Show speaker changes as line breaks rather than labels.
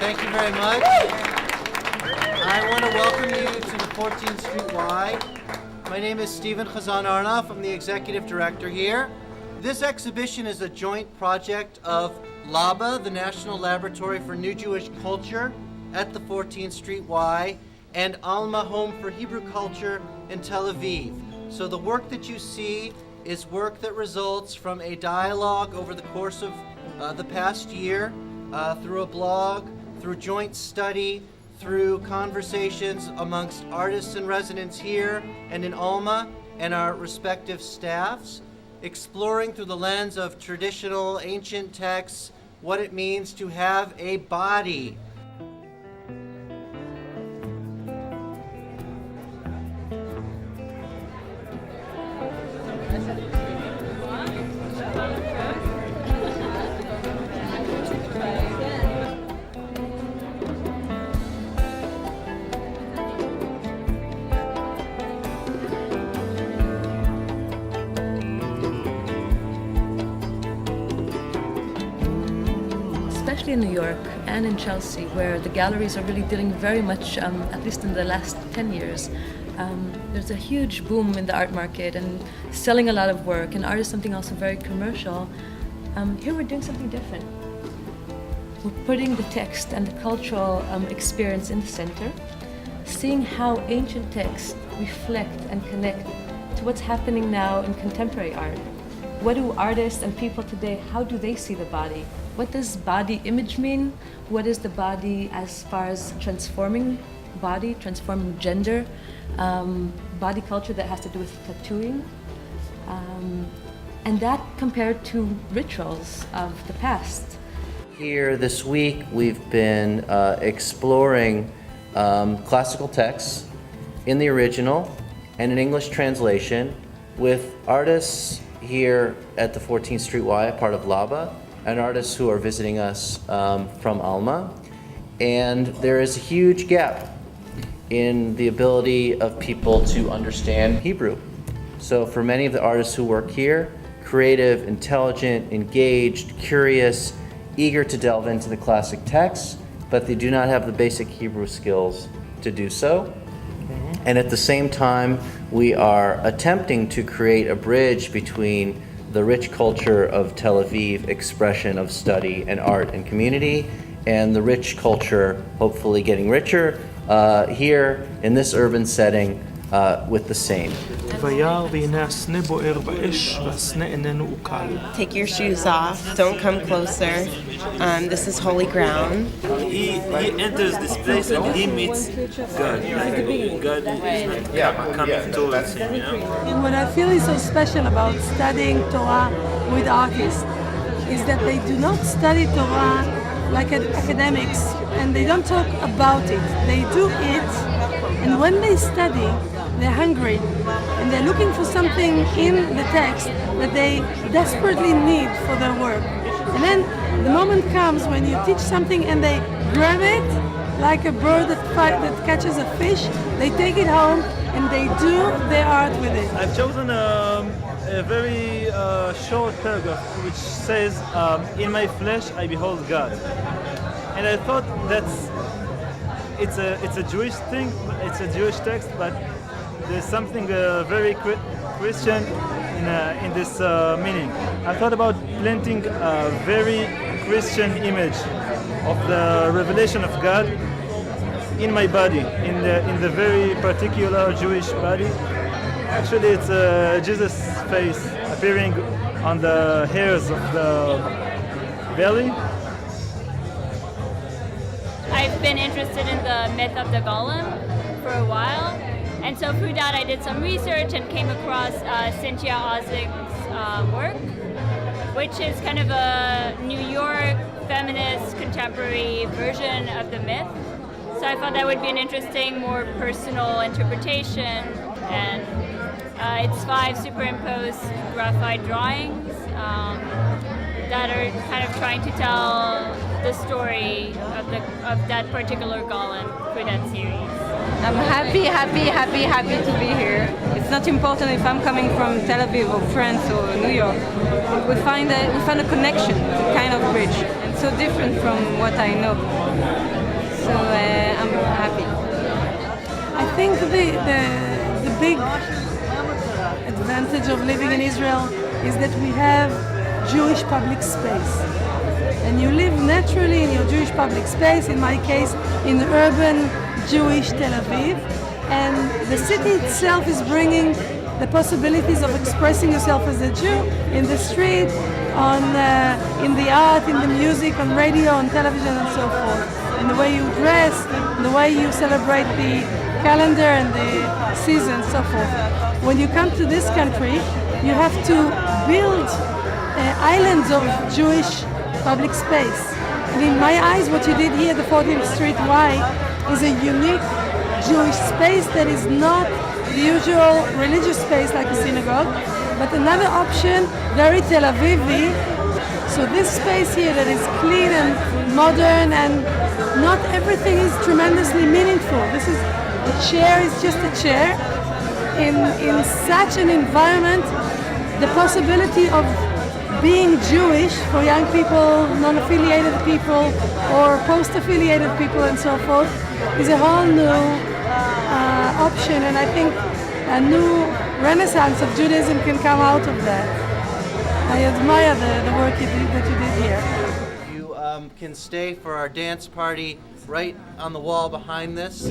Thank you very much. I want to welcome you to the 14th Street Y. My name is Stephen Chazan Arnoff. I'm the executive director here. This exhibition is a joint project of LABA, the National Laboratory for New Jewish Culture at the 14th Street Y, and ALMA, Home for Hebrew Culture in Tel Aviv. So the work that you see is work that results from a dialogue over the course of the past year, through a blog, through joint study, through conversations amongst artists and residents here and in ALMA and our respective staffs, exploring through the lens of traditional ancient texts what it means to have a body.
Especially in New York and in Chelsea, where the galleries are really dealing very much, at least in the last 10 years, there's a huge boom in the art market and selling a lot of work, and art is something also very commercial. Here we're doing something different. We're putting the text and the cultural experience in the center, seeing how ancient texts reflect and connect to what's happening now in contemporary art. What do artists and people today, how do they see the body? What does body image mean? What is the body as far as transforming body, transforming gender, body culture that has to do with tattooing, and that compared to rituals of the past.
Here this week we've been exploring classical texts in the original and an English translation with artists here at the 14th Street Y, part of LABA, and artists who are visiting us from ALMA. And there is a huge gap in the ability of people to understand Hebrew. So for many of the artists who work here, creative, intelligent, engaged, curious, eager to delve into the classic texts, but they do not have the basic Hebrew skills to do so. And at the same time, we are attempting to create a bridge between the rich culture of Tel Aviv expression of study and art and community, and the rich culture, hopefully getting richer, here in this urban setting with the same.
Take your shoes off, don't come closer. This is holy ground.
He enters this place and he meets God. Like God is not coming towards him, you know?
And what I feel is so special about studying Torah with artists is that they do not study Torah like academics, and they don't talk about it. They do it, and when they study, they're hungry, and they're looking for something in the text that they desperately need for their work. And then the moment comes when you teach something and they grab it like a bird that catches a fish, they take it home and they do their art with it.
I've chosen a very short paragraph which says, "In my flesh I behold God," and I thought it's a Jewish thing, it's a Jewish text, but there's something very Christian in this meaning. I thought about planting a very Christian image of the revelation of God in my body, in the very particular Jewish body. Actually, it's Jesus' face appearing on the hairs of the belly.
I've been interested in the myth of the golem for a while, and so through that I did some research and came across Cynthia Ozick's work, which is kind of a New York feminist contemporary version of the myth. So I thought that would be an interesting, more personal interpretation, and it's 5 superimposed graphite drawings that are kind of trying to tell the story of that particular golem for that series.
I'm happy to be here. It's not important if I'm coming from Tel Aviv or France or New York. We find a connection, a kind of bridge, and so different from what I know.
think the big advantage of living in Israel is that we have Jewish public space. And you live naturally in your Jewish public space, in my case, in urban Jewish Tel Aviv. And the city itself is bringing the possibilities of expressing yourself as a Jew in the street, in the art, in the music, on radio, on television, and so forth. In the way you dress, in the way you celebrate the calendar and the season, so forth. When you come to this country, you have to build islands of Jewish public space. And in my eyes, what you did here at the 14th Street Y is a unique Jewish space that is not the usual religious space like a synagogue, but another option, very Tel Avivi. So this space here that is clean and modern, and not everything is tremendously meaningful. The chair is just a chair. In such an environment, the possibility of being Jewish for young people, non-affiliated people, or post-affiliated people and so forth is a whole new option, and I think a new renaissance of Judaism can come out of that. I admire the work that you did here.
You can stay for our dance party right on the wall behind this.